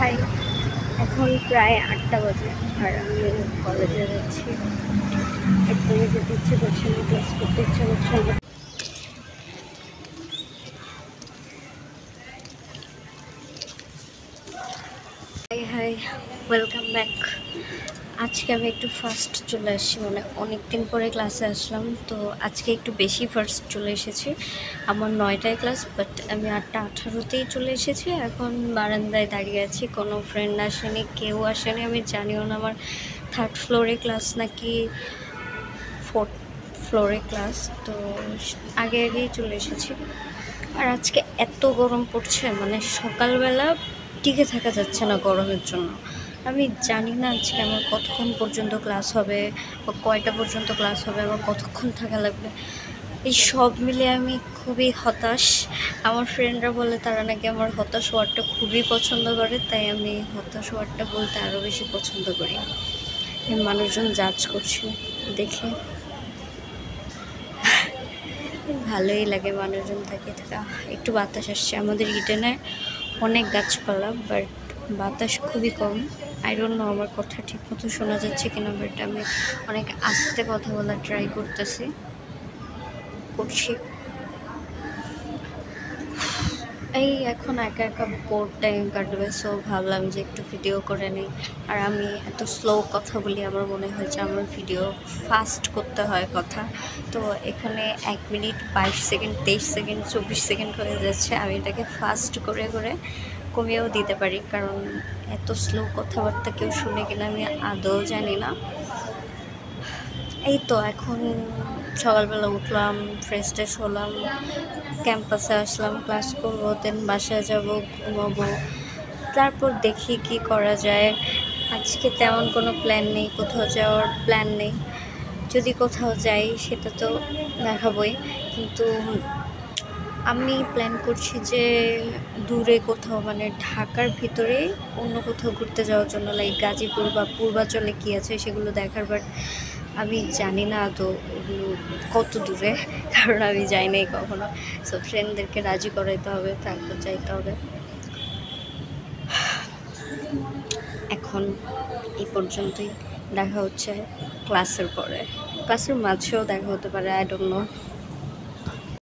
High, এখন প্রায় 8টা বাজে আর আমি কলেজে যাচ্ছি। একদমই যেতে ইচ্ছে করছে না, ক্লাস করতে ইচ্ছে করছে না। High high, welcome back. আজকে আমি একটু ফার্স্ট চলে আসছি, মানে অনেক দিন পরে ক্লাসে আসলাম, তো আজকে একটু বেশি ফার্স্ট চলে এসেছি। আমার 9টায় ক্লাস, বাট আমি 8:18তেই চলে এসেছি। এখন বারান্দায় দাঁড়িয়ে আছি, কোনো ফ্রেন্ড আসেনি, কেউ আসেনি। আমি জানিও না আমার 3rd ফ্লোরে ক্লাস নাকি 4th ফ্লোরে ক্লাস, তো আগেই চলে এসেছি। আর আজকে এত গরম পড়ছে, মানে সকালবেলা টিকে থাকা যাচ্ছে না গরমের জন্য। আমি জানি না আজকে আমার কতক্ষণ পর্যন্ত ক্লাস হবে বা কয়টা পর্যন্ত ক্লাস হবে, আমার কতক্ষণ থাকা লাগবে। এই সব মিলে আমি খুবই হতাশ। আমার ফ্রেন্ডরা বলে তারা নাকি আমার হতাশ ওয়ার্ডটা খুবই পছন্দ করে, তাই আমি হতাশ ওয়ার্ডটা বলতে আরও বেশি পছন্দ করি। মানুষজন জাজ করছে দেখে ভালোই লাগে মানুষজন থাকে থাকা। একটু বাতাস আসছে, আমাদের ইডেনে অনেক গাছপালা, বাট বাতাস খুবই কম। আই ডোন্ট নো আমার কথা ঠিক মতো শোনা যাচ্ছে কিনা, বাট আমি অনেক আস্তে কথা বলার ট্রাই করছি। এই এখন একা একা বোর টাইম কাটবে, সো ভাবলাম যে একটু ভিডিও করে নিই। আর আমি এত স্লো কথা বলি, আমার মনে হয় যে আমার ভিডিও ফাস্ট করতে হয় কথা। তো এখানে 1 মিনিট 22 সেকেন্ড 23 সেকেন্ড 24 সেকেন্ড হয়ে যাচ্ছে। আমি এটাকে ফাস্ট করে কমিয়েও দিতে পারি, কারণ এত স্লো কথাবার্তা কেউ শুনে কিনা আমি আদৌ জানি না। এই তো এখন সকালবেলা উঠলাম, ফ্রেশ ট্রেশ হলাম, ক্যাম্পাসে আসলাম, ক্লাস করবো, দেন বাসায় যাব, ঘুমাবো। তারপর দেখি কি করা যায়। আজকে তেমন কোনো প্ল্যান নেই, কোথাও যাওয়ার প্ল্যান নেই। যদি কোথাও যাই সেটা তো দেখাবই, কিন্তু আমি প্ল্যান করছি যে দূরে কোথাও, মানে ঢাকার ভিতরে অন্য কোথাও ঘুরতে যাওয়ার জন্য, লাইক গাজীপুর বা পূর্বাচলে কী আছে সেগুলো দেখার। বাট আমি জানি না তো ওগুলো কত দূরে, কারণ আমি যাই নাই কখনো। সো ফ্রেন্ডদেরকে রাজি করাইতে হবে, তারপর যাইতে হবে। এখন এই পর্যন্তই, দেখা হচ্ছে ক্লাসের পরে, ক্লাসের মাঝেও দেখা হতে পারে, আই ডোন্ট নো।